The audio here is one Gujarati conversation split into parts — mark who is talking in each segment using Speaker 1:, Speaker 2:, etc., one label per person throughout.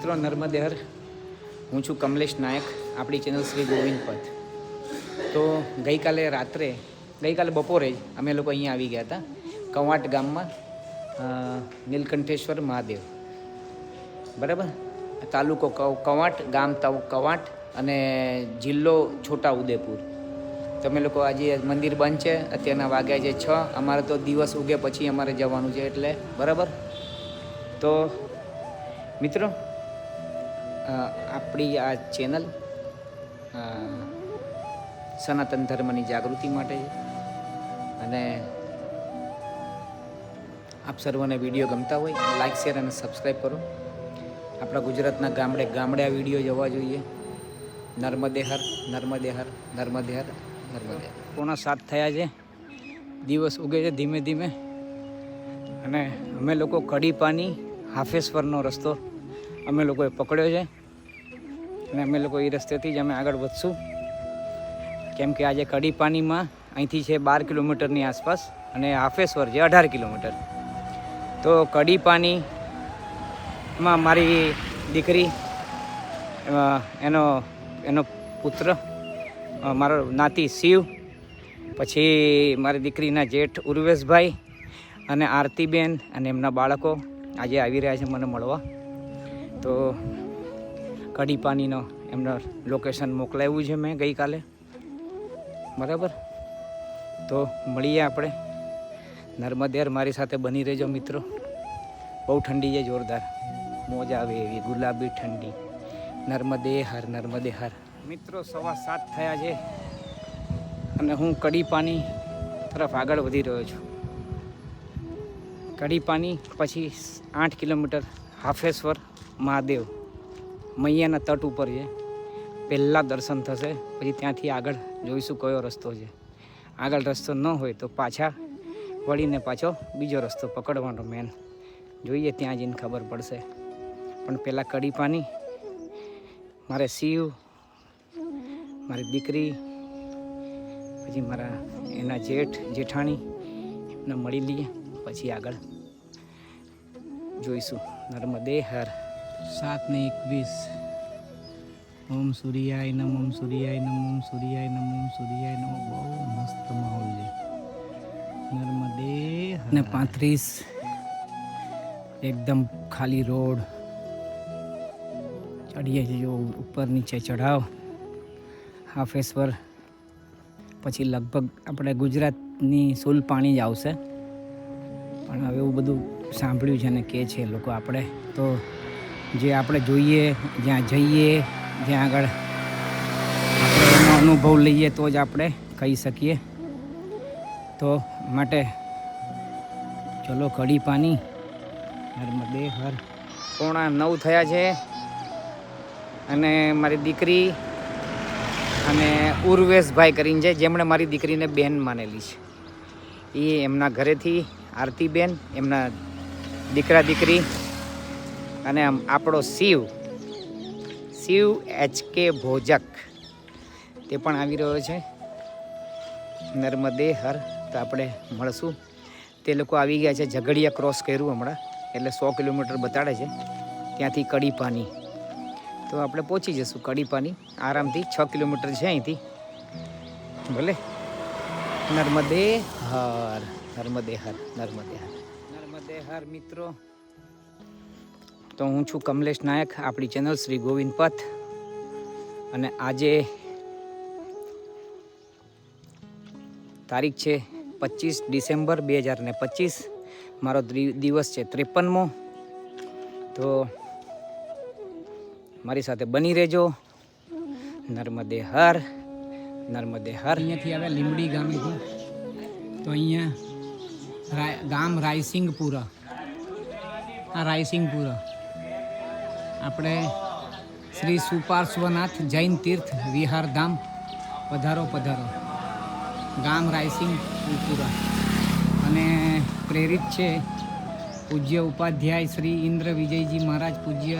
Speaker 1: મિત્રો નર્મદે હર, હું છું કમલેશ નાયક, આપણી ચેનલ શ્રી ગોવિંદ પથ. તો ગઈકાલે બપોરે જ અમે લોકો અહીંયા આવી ગયા હતા કવાંટ ગામમાં, નીલકંઠેશ્વર મહાદેવ, બરાબર. તાલુકો કવાંટ, ગામ કવાંટ અને જિલ્લો છોટા ઉદેપુર. તમે લોકો આજે મંદિર બંધ છે, અત્યારના વાગ્યા છે 6. અમારે તો દિવસ ઉગે પછી અમારે જવાનું છે એટલે, બરાબર. તો મિત્રો, આપણી આ ચેનલ સનાતન ધર્મની જાગૃતિ માટે છે અને આપ સર્વને વિડીયો ગમતા હોય લાઈક, શેર અને સબસ્ક્રાઈબ કરો. આપણા ગુજરાતના ગામડે ગામડે આ વિડીયો જવા જોઈએ. નર્મદે હર, નર્મદે હર, નર્મદે હર, નર્મદે. 6:45 થયા છે, દિવસ ઉગે છે ધીમે ધીમે અને અમે લોકો કડીપાની હાફેશ્વરનો રસ્તો અમે લોકોએ પકડ્યો છે અને અમે લોકો એ રસ્તેથી જ અમે આગળ વધશું, કેમ કે આજે કડીપાનીમાં અહીંથી છે 12 કિલોમીટરની આસપાસ અને હાફેશ્વર છે 18 કિલોમીટર. તો કડીપાનીમાં મારી દીકરી, એનો પુત્ર, મારો નાતી શિવ, પછી મારી દીકરીના જેઠ ઉર્વેશભાઈ અને આરતીબેન અને એમના બાળકો આજે આવી રહ્યા છે મને મળવા. તો કડીપાનીનો એમનો લોકેશન મોકલાવ્યું છે મેં ગઈકાલે, બરાબર. તો મળીએ આપણે નર્મદે હર. મારી સાથે બની રહેજો મિત્રો. બહુ ઠંડી છે, જોરદાર મોજ આવે એવી ગુલાબી ઠંડી. નર્મદે હર, નર્મદે હર. મિત્રો 7:15 થયા છે અને હું કડીપાની તરફ આગળ વધી રહ્યો છું. કડીપાની પછી 8 કિલોમીટર હાફેશ્વર મહાદેવ મૈયાના તટ ઉપર છે. પહેલાં દર્શન થશે, પછી ત્યાંથી આગળ જોઈશું કયો રસ્તો છે. આગળ રસ્તો ન હોય તો પાછા વળીને પાછો બીજો રસ્તો પકડવાનો મેન. જોઈએ ત્યાં જઈને ખબર પડશે. પણ પહેલાં કડીપાની મારે શિવ, મારી દીકરી, પછી એના જેઠાણી એમને મળી લઈએ, પછી આગળ જોઈશું. નર્મદે હર. 7:21. ઓમ સૂર્યાય નમ, ઓમ સૂર્યાય નમ, ઓમ સૂર્યાય નમ, ઓમ સૂર્યાય નમ. બહુ મસ્ત માહોલ છે નર્મદે હર. ને 35 એકદમ ખાલી રોડ. ચડીએ છીએ ઉપર નીચે ચઢાવ. હાફેશ્વર પછી લગભગ આપણે ગુજરાતની સુલ પાણી જ આવશે, પણ હવે એવું બધું સાંભળ્યું છે ને કે છે લોકો. આપણે તો જે આપણે જોઈએ, જ્યાં જઈએ, જ્યાં આગળ આપણે એનો અનુભવ લઈએ તો જ આપણે કહી શકીએ. તો માટે ચલો કડીપાની, નર્મદે હર. 8:45 થયા છે અને મારી દીકરી અને ઉર્વેશભાઈ કરીને છે, જેમણે મારી દીકરીને બેન માનેલી છે, એ એમના ઘરેથી આરતીબેન, એમના દીકરી અને આપણો શિવ HK ભોજક તે પણ આવી રહ્યો છે. નર્મદે હર. તો આપણે મળશું. તે લોકો આવી ગયા છે, ઝઘડિયા ક્રોસ કર્યું હમણાં, એટલે 100 કિલોમીટર બતાડે છે ત્યાંથી કડીપાની. તો આપણે પહોંચી જઈશું કડીપાની આરામથી. 6 કિલોમીટર છે અહીંથી, ભલે. નર્મદે હર, નર્મદે હર, નર્મદે હર, નર્મદે હર. મિત્રો, તો હું છું કમલેશ નાયક, આપણી ચેનલ શ્રી ગોવિંદ પથ. અને આજે તારીખ છે 25 ડિસેમ્બર 2025. મારો દિવસ છે 53મો. તો મારી સાથે બની રહેજો. નર્મદે હર, નર્મદે હર. અહીંયાથી આવે લીંબડી ગામેથી. તો અહીંયા ગામ રાયસિંગપુરા. આ રાયસિંગપુરા આપણે શ્રી સુપાર્શ્વનાથ જૈન તીર્થ વિહાર ધામ. પધારો પધારો. ગામ રાયસિંગપુરા અને પ્રેરિત છે પૂજ્ય ઉપાધ્યાય શ્રી ઇન્દ્ર વિજયજી મહારાજ, પૂજ્ય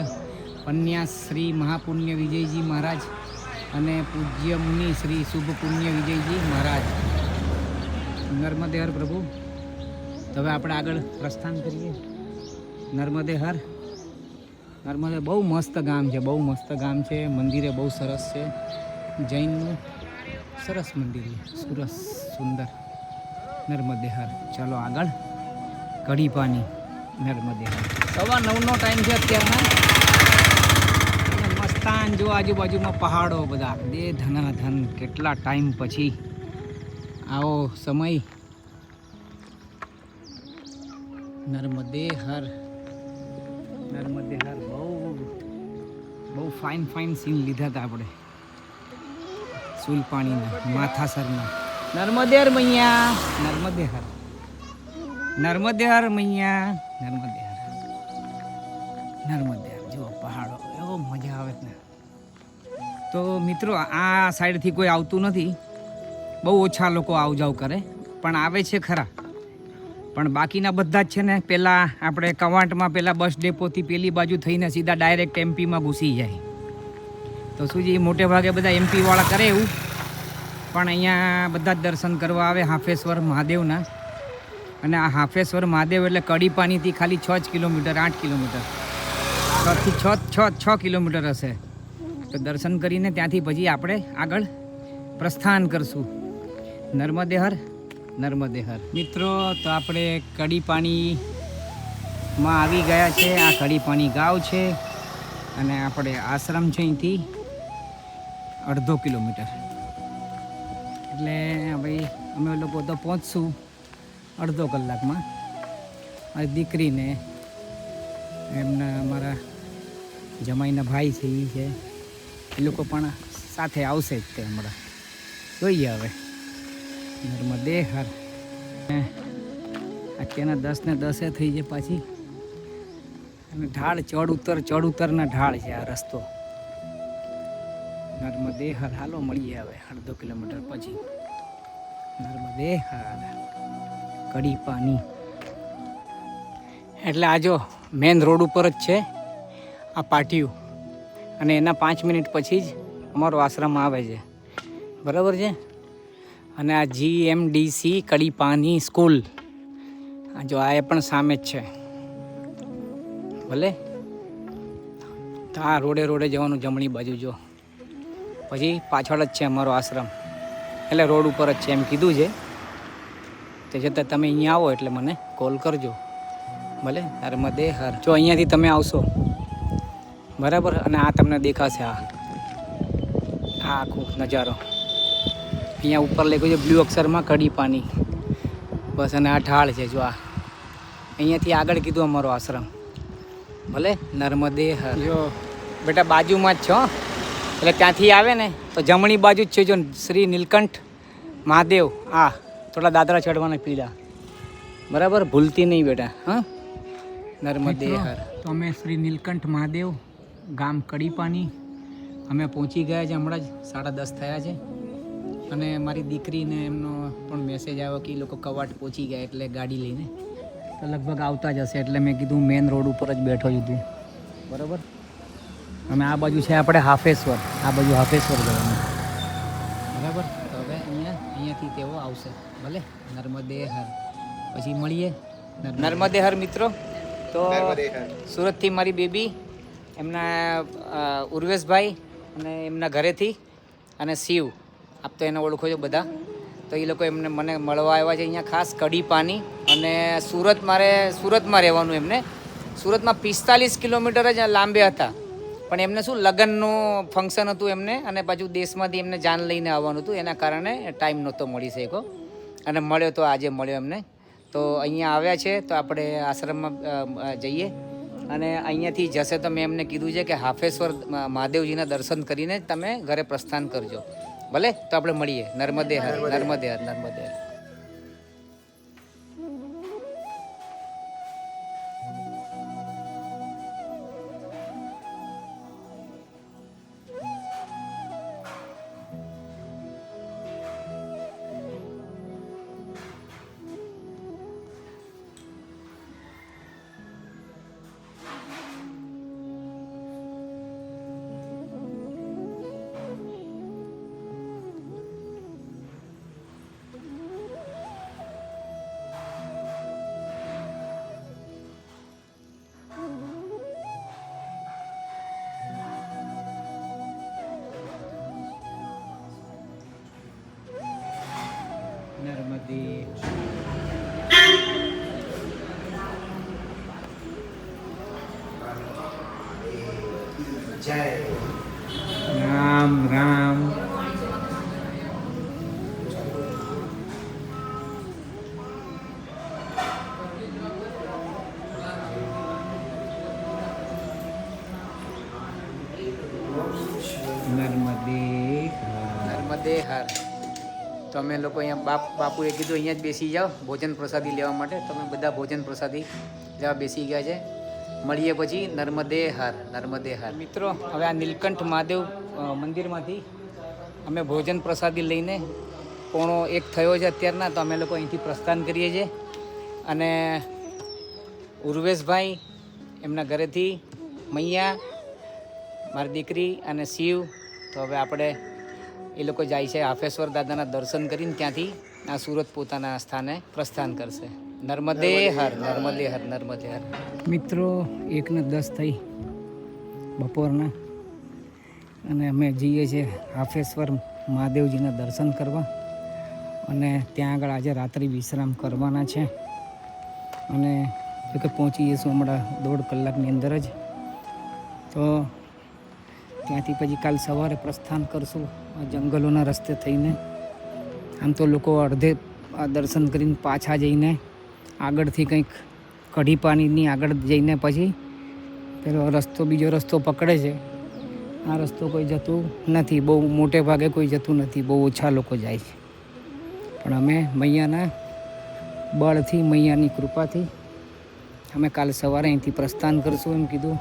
Speaker 1: પન્યાસ શ્રી મહાપુણ્ય વિજયજી મહારાજ અને પૂજ્ય મુનિ શ્રી શુભ પુણ્ય વિજયજી મહારાજ. નર્મદે હર પ્રભુ. તો હવે આપણે આગળ પ્રસ્થાન કરીએ. નર્મદે હર. નર્મદે બહુ મસ્ત ગામ છે, બહુ મસ્ત ગામ છે. મંદિરે બહુ સરસ છે, જૈનનું સરસ મંદિર છે, સરસ સુંદર. નર્મદે હર. ચાલો આગળ. કડી પાની નર્મદે હર. 9:15નો ટાઈમ છે અત્યારના. મસ્તાન જો આજુબાજુમાં પહાડો બધા દે ધનાધન. કેટલા ટાઈમ પછી આવો સમય. નર્મદે હર. નર્મદે હર. બહુ ફાઇન સીન લીધા હતા આપણે સુલપાણીના, માથાસરના. નર્મદે હર મૈયા, નર્મદે હર. નર્મદે હર મૈયા, નર્મદે હર. નર્મદે હર. જો પહાડો એવો મજા આવે ને. તો મિત્રો આ સાઈડથી કોઈ આવતું નથી, બહુ ઓછા લોકો આવ જાવ કરે, પણ આવે છે ખરા. પણ બાકીના બધા જ છે ને પહેલાં આપણે કવાંટમાં પહેલાં બસ ડેપોથી પેલી બાજુ થઈને સીધા ડાયરેક્ટ એમપીમાં ઘૂસી જાય. તો શું છે, મોટે ભાગે બધા એમપીવાળા કરે એવું. પણ અહીંયા બધા જ દર્શન કરવા આવે હાફેશ્વર મહાદેવના. અને આ હાફેશ્વર મહાદેવ એટલે કડીપાનીથી ખાલી 6 જ કિલોમીટર, 8 કિલોમીટર, 6 કિલોમીટર હશે. તો દર્શન કરીને ત્યાંથી પછી આપણે આગળ પ્રસ્થાન કરશું. નર્મદે હર, નર્મદે હર. મિત્રો તો આપણે કડીપાણીમાં આવી ગયા છે. આ કડીપાણી ગાંવ છે અને આપણે આશ્રમ છે અહીંથી 1/2 કિલોમીટર. એટલે ભાઈ અમે લોકો તો પહોંચશું 1/2 કલાકમાં. મારી દીકરીને એમના અમારા જમાઈના ભાઈ છે એ છે, એ લોકો પણ સાથે આવશે જ તે હમણાં. જોઈએ હવે. નર્મદે હર. અત્યારના 10 ને 10 થઈ જાય પાછી. અને ઢાળ ચડ ઉતરના ઢાળ છે આ રસ્તો. નર્મદે હર. હાલો મળીએ હવે 1/2 કિલોમીટર પછી. નર્મદે હર. કડીપાની એટલે આ જો મેન રોડ ઉપર જ છે આ પાટિયું. અને એના 5 મિનિટ પછી જ અમારો આશ્રમ આવે છે, બરાબર છે. અને આ GMDC કડીપાની સ્કૂલ, આ જો આ એ પણ સામે જ છે ભલે. તો આ રોડે જવાનું જમણી બાજુ જો, પછી પાછળ જ છે અમારો આશ્રમ. એટલે રોડ ઉપર જ છે એમ કીધું છે. તે છતાં તમે અહીંયા આવો એટલે મને કોલ કરજો ભલે. નર્મદે હર. જો અહીંયાથી તમે આવશો બરાબર, અને આ તમને દેખાશે આ આખો નજારો. અહીંયા ઉપર લખ્યું છે બ્લુ અક્ષરમાં કડીપાની. બસ, અને આ ઢાળ છે જો. આ અહીંયાથી આગળ કીધું અમારો આશ્રમ ભલે. નર્મદે હર. જો બેટા બાજુમાં જ છો, એટલે ત્યાંથી આવે ને તો જમણી બાજુ જ છે જો શ્રી નીલકંઠ મહાદેવ. આ થોડા દાદરા ચડવાના પીડા, બરાબર, ભૂલતી નહીં બેટા. હા, નર્મદે હર. તો અમે શ્રી નીલકંઠ મહાદેવ ગામ કડીપાની અમે પહોંચી ગયા છે. હમણાં જ 10:30 થયા છે. અને મારી દીકરીને એમનો પણ મેસેજ આવ્યો કે એ લોકો કવાટ પહોંચી ગયા એટલે ગાડી લઈને તો લગભગ આવતા જ હશે. એટલે મેં કીધું મેન રોડ ઉપર જ બેઠો છું, બરાબર. અમે આ બાજુ છે આપણે હાફેશ્વર, આ બાજુ હાફેશ્વર જવાનું, બરાબર. તો હવે અહીંયાથી તેઓ આવશે ભલે. નર્મદે હર. પછી મળીએ. નર્મદે હર મિત્રો. તો સુરતથી મારી બેબી, એમના ઉર્વેશભાઈ અને એમના ઘરેથી, અને શિવ, આપ તો એને ઓળખો છો બધા. તો એ લોકો એમને મને મળવા આવ્યા છે અહીંયા ખાસ કડીપાની. અને સુરતમાં રહેવાનું એમને. સુરતમાં 45 કિલોમીટર જ લાંબે હતા, પણ એમને શું લગ્નનું ફંક્શન હતું એમને, અને પાછું દેશમાંથી એમને જાન લઈને આવવાનું હતું. એના કારણે ટાઈમ નહોતો મળી શક્યો, અને મળ્યો તો આજે મળ્યો એમને. તો અહીંયા આવ્યા છે તો આપણે આશ્રમમાં જઈએ. અને અહીંયાથી જશે તો મેં એમને કીધું છે કે હાફેશ્વર મહાદેવજીના દર્શન કરીને તમે ઘરે પ્રસ્થાન કરજો ભલે. તો આપણે મળીએ. નર્મદે હર, નર્મદે હર, નર્મદે હર. નર્મદે જય રામ રામ. નર્મદે હર. તો અમે લોકો અહીંયા બાપુએ કીધું અહીંયા જ બેસી જાઓ ભોજન પ્રસાદી લેવા માટે. તમે બધા ભોજન પ્રસાદી લેવા બેસી ગયા છે. મળીએ પછી નર્મદે હર. નર્મદે હર. મિત્રો, હવે આ નીલકંઠ મહાદેવ મંદિરમાંથી અમે ભોજન પ્રસાદી લઈને 1:45 થયો છે અત્યારના. તો અમે લોકો અહીંથી પ્રસ્થાન કરીએ છીએ. અને ઉર્વેશભાઈ એમના ઘરેથી મૈયા, મારી દીકરી અને શિવ. તો હવે આપણે એ લોકો જાય છે હાફેશ્વર દાદાના દર્શન કરીને ત્યાંથી આ સુરત પોતાના સ્થાને પ્રસ્થાન કરશે. નર્મદે હર. નર્મદે હર. નર્મદે હર. મિત્રો, 1:10 થઈ બપોરના અને અમે જઈએ છીએ હાફેશ્વર મહાદેવજીના દર્શન કરવા. અને ત્યાં આગળ આજે રાત્રિ વિશ્રામ કરવાના છે. અને જો કે પહોંચી જઈશું હમણાં 1.5 કલાકની અંદર જ. તો ત્યાંથી પછી કાલ સવારે પ્રસ્થાન કરશું જંગલોના રસ્તે થઈને. આમ તો લોકો અડધે દર્શન કરીને પાછા જઈને આગળથી કંઈક કઢી પાણીની આગળ જઈને પછી પેલો બીજો રસ્તો પકડે છે. આ રસ્તો કોઈ જતું નથી, બહુ મોટે ભાગે કોઈ જતું નથી, બહુ ઓછા લોકો જાય છે. પણ અમે મૈયાના બળથી, મૈયાની કૃપાથી અમે કાલ સવારે અહીંથી પ્રસ્થાન કરશું. એમ કીધું,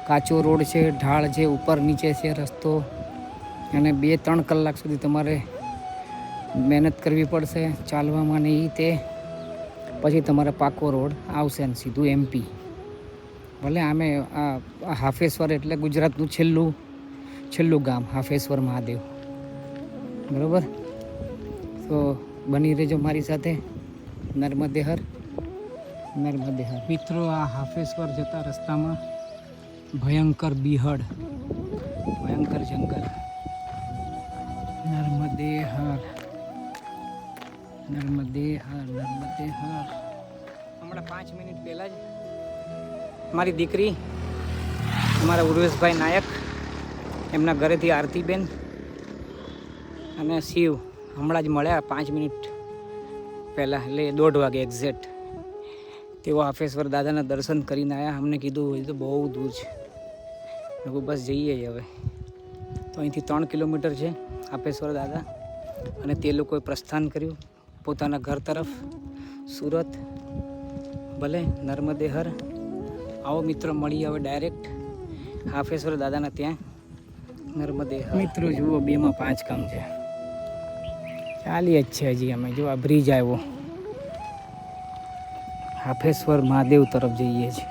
Speaker 1: કાચો રોડ છે, ઢાળ છે, ઉપર નીચે છે રસ્તો, અને 2-3 કલાક સુધી તમારે મહેનત કરવી પડશે ચાલવામાં. નહીં તે પછી તમારે પાકો રોડ આવશે ને સીધું MP. ભલે અમે આ હાફેશ્વર એટલે ગુજરાતનું છેલ્લું ગામ હાફેશ્વર મહાદેવ. બરાબર? તો બની રહેજો મારી સાથે. નર્મદે હર. નર્મદે હર. મિત્રો, આ હાફેશ્વર જતા રસ્તામાં ભયંકર બિહડ, ભયંકર જંગલ. નર્મદે હર. નર્મદે હર. નર્મદે હર. હમણાં 5 મિનિટ પહેલાં જ મારી દીકરી, અમારા ઉર્વેશભાઈ નાયક, એમના ઘરેથી આરતીબેન અને શિવ હમણાં જ મળ્યા 5 મિનિટ પહેલાં, એટલે 1:30 વાગે એક્ઝેક્ટ. તેઓ હાફેશ્વર દાદાના દર્શન કરીને આવ્યા. અમને કીધું એ તો બહુ દૂર છે. લોકો બસ જઈએ જ હવે. તો અહીંથી 3 કિલોમીટર છે હાફેશ્વર દાદા. અને તે લોકોએ પ્રસ્થાન કર્યું પોતાના ઘર તરફ, સુરત. ભલે નર્મદે હર. આવો મિત્રો, મળીએ હવે ડાયરેક્ટ હાફેશ્વર દાદાના ત્યાં. નર્મદે હર. મિત્રો જુઓ, 2માં 5 કામ છે. ચાલીએ જ છે હજી અમે. જો આ બ્રિજ આવ્યો, હાફેશ્વર મહાદેવ તરફ જઈએ છીએ.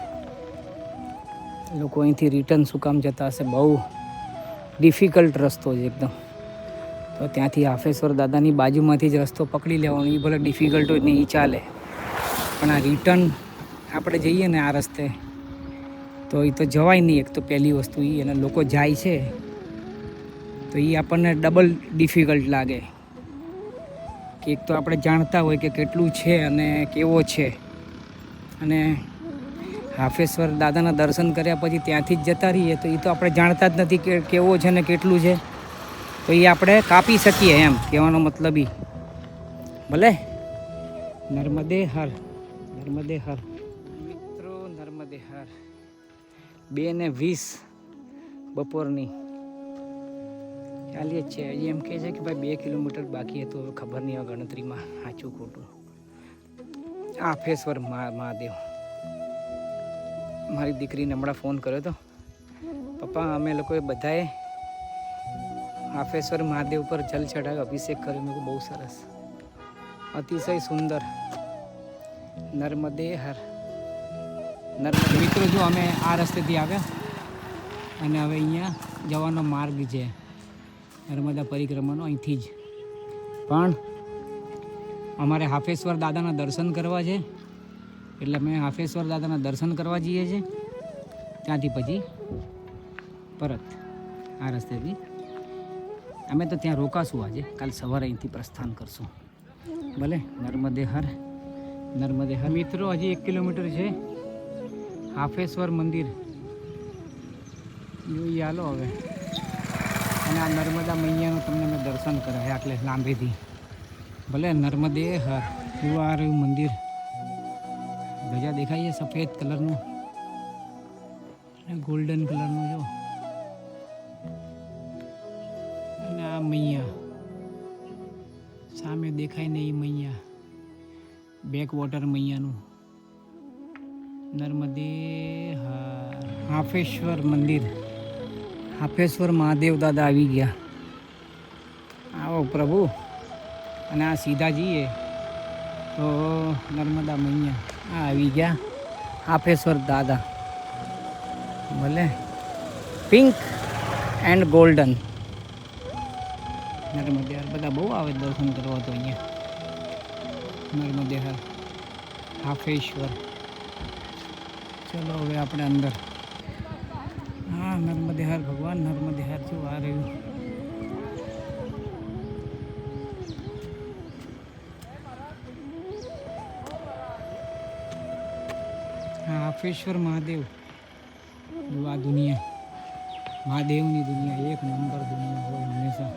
Speaker 1: લોકો અહીંથી રિટર્ન શું કામ જતા હશે? બહુ ડિફિકલ્ટ રસ્તો છે એકદમ. તો ત્યાંથી હાફેશ્વર દાદાની બાજુમાંથી જ રસ્તો પકડી લેવાનો. એ ભલે ડિફિકલ્ટ હોય ને એ ચાલે, પણ આ રિટર્ન આપણે જઈએ ને આ રસ્તે તો એ તો જવાય નહીં. એક તો પહેલી વસ્તુ એ, અને લોકો જાય છે તો એ આપણને ડબલ ડિફિકલ્ટ લાગે. કે એક તો આપણે જાણતા હોય કે કેટલું છે અને કેવો છે, અને હાફેશ્વર દાદાના દર્શન કર્યા પછી ત્યાંથી જ જતા રહીએ તો એ તો આપણે જાણતા જ નથી કે કેવો છે ને કેટલું છે. તો એ આપણે કાપી શકીએ, એમ કહેવાનો મતલબ. ભલે નર્મદે હર. નર્મદે હર. મિત્રો, નર્મદે હર. 2:20 બપોરની ચાલીએ જ છે. હજી એમ કહે છે કે ભાઈ 2 કિલોમીટર બાકી હતું. હવે ખબર નહીં હવે ગણતરીમાં સાચું ખોટું. હાફેશ્વર મહાદેવ. મારી દીકરીને હમણાં ફોન કર્યો હતો, પપ્પા અમે લોકોએ બધાએ હાફેશ્વર મહાદેવ પર જલ ચઢાવ્યો, અભિષેક કર્યો. મેં કહ્યું બહુ સરસ, અતિશય સુંદર. નર્મદે હર. નર્મદે. મિત્રો જો અમે આ રસ્તેથી આવ્યા અને હવે અહીંયા જવાનો માર્ગ છે નર્મદા પરિક્રમાનો, અહીંથી જ. પણ અમારે હાફેશ્વર દાદાના દર્શન કરવા છે, એટલે અમે હાફેશ્વર દાદાના દર્શન કરવા જઈએ છીએ. ત્યાંથી પછી પરત આ રસ્તેથી અમે તો ત્યાં રોકાશું આજે. કાલ સવારે અહીંથી પ્રસ્થાન કરશું. ભલે નર્મદે હર મિત્રો. હજી 1 કિલોમીટર છે હાફેશ્વર મંદિર જોઈએ હાલો હવે. અને આ નર્મદા મૈયાનું તમને મેં દર્શન કરાવ્યા એટલે લાંબેથી. ભલે નર્મદે હર કેવું આ રહ્યું મંદિર. ધજા દેખાય છે સફેદ કલરનું અને ગોલ્ડન કલરનું જો. અને આ મૈયા સામે દેખાય ને એ મૈયા બેક વોટર મૈયાનું નર્મદે હર. હાફેશ્વર મંદિર, હાફેશ્વર મહાદેવ દાદા આવી ગયા. આવો પ્રભુ. અને આ સીધા જઈએ તો નર્મદા મૈયા આ આવી ગયા હાફેશ્વર દાદા. ભલે પિંક એન્ડ ગોલ્ડન નર્મદે હર. બધા બહુ આવે દર્શન કરવા તો અહીંયા નર્મદે હર હાફેશ્વર. ચલો હવે આપણે અંદર. હા નર્મદે હર ભગવાન નર્મદે હર શું આ રહ્યું. હા હાફેશ્વર મહાદેવ. આ દુનિયા મહાદેવની દુનિયા એક નંબર દુનિયા હોય હંમેશા.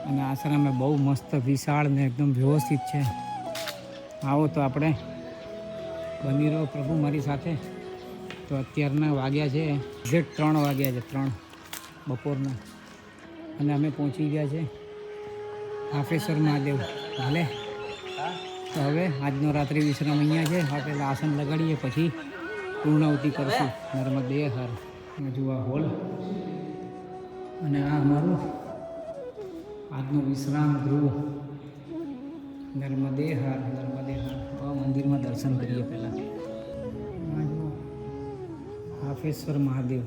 Speaker 1: અને આશ્રમ બહુ મસ્ત વિશાળ ને એકદમ વ્યવસ્થિત છે. આવો તો આપણે બની રહો પ્રભુ મારી સાથે. તો અત્યારના વાગ્યા છે એક્ઝેક્ટ 3 વાગ્યા છે, 3 બપોરના. અને અમે પહોંચી ગયા છે હાફેશ્વર મહાદેવ. ભલે તો હવે આજનો રાત્રિ વિશ્રામ અહીંયા છે. હા પહેલાં આસન લગાડીએ પછી પૂર્ણાવતી કરશું નર્મદે હર. હજુ આ હોલ અને આ અમારું આજનો વિશ્રામ ગૃહ નર્મદે હર. નર્મદે હર. મંદિરમાં દર્શન કરીએ પહેલાં. હાફેશ્વર મહાદેવ.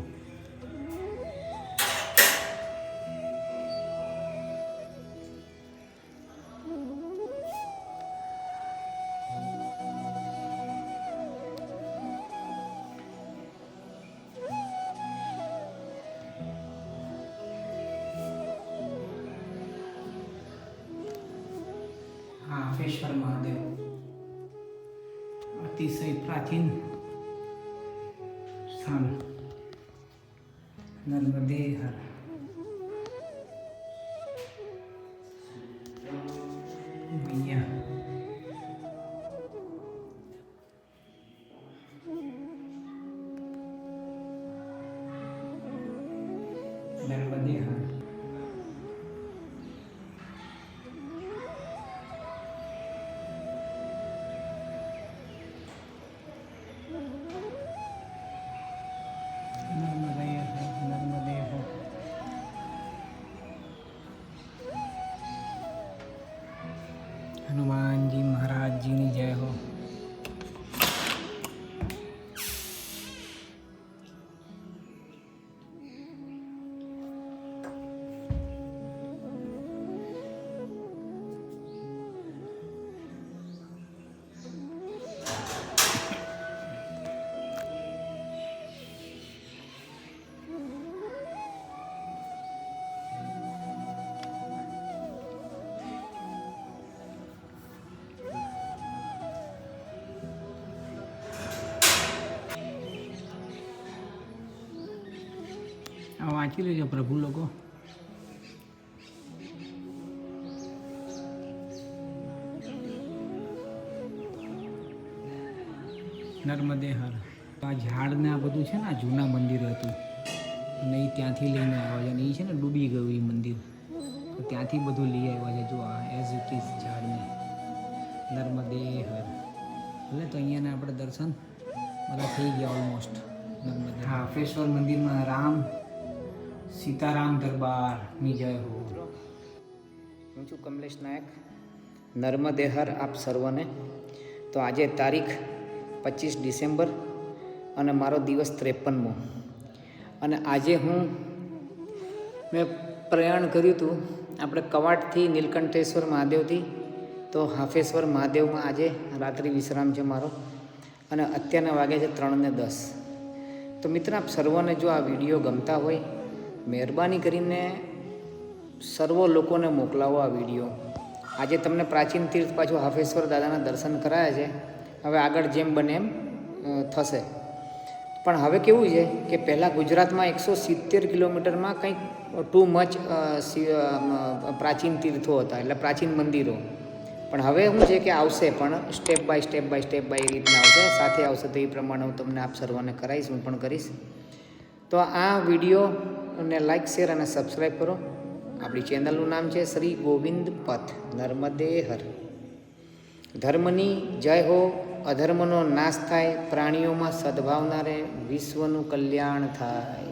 Speaker 1: હાફેશ્વર મહાદેવ અતિશય પ્રાચીન સ્થાન નર્મદે હર. મૈયા નર્મદે હર. હનુમાનજી મહારાજજીની જય હો. વાંચી લેજો પ્રભુ લોકો. નર્મદે હર. આ ઝાડ ને આ બધું છે ને આ જૂના મંદિર હતું અને એ ત્યાંથી લઈને આવ્યા છે. અને એ છે ને ડૂબી ગયું એ મંદિર, તો ત્યાંથી બધું લઈ આવ્યા છે. જો આ એઝ ઇટ ઇઝ ઝાડને નર્મદે હર. એટલે તો અહીંયાના આપણે દર્શન બધા થઈ ગયા ઓલમોસ્ટ. નર્મદે હાફેશ્વર મંદિરમાં રામ સીતારામ દરબારની જય હો. હું છું કમલેશ નાયક. નર્મદે હર આપ સર્વને. તો આજે તારીખ 25 ડિસેમ્બર અને મારો દિવસ 53મો. અને આજે મેં પ્રયાણ કર્યું હતું આપણે કવાડથી નીલકંઠેશ્વર મહાદેવથી તો હાફેશ્વર મહાદેવમાં આજે રાત્રિ વિશ્રામ છે મારો. અને અત્યારના વાગ્યા છે 3:10. તો મિત્ર આપ સર્વને જો આ વિડીયો ગમતા હોય મહેરબાની કરીને સર્વ લોકોને મોકલાવો આ વિડીયો. આજે તમને પ્રાચીન તીર્થ પાછું હાફેશ્વર દાદાના દર્શન કરાયા છે. હવે આગળ જેમ બને એમ થશે. પણ હવે કેવું છે કે પહેલાં ગુજરાતમાં 170 કિલોમીટરમાં કંઈક ટુ મચ પ્રાચીન તીર્થો હતા, એટલે પ્રાચીન મંદિરો. પણ હવે શું છે કે આવશે, પણ સ્ટેપ બાય એ રીતના આવશે, સાથે આવશે. તો એ પ્રમાણે હું તમને આપ સર્વને કરાવીશ, હું પણ કરીશ. તો આ વિડીયોને લાઈક, શેર અને સબસ્ક્રાઈબ કરો. આપણી ચેનલનું નામ છે શ્રી ગોવિંદ પથ નર્મદે હર. ધર્મની જય હો, અધર્મનો નાશ થાય, પ્રાણીઓમાં સદભાવના રહે, વિશ્વનું કલ્યાણ થાય.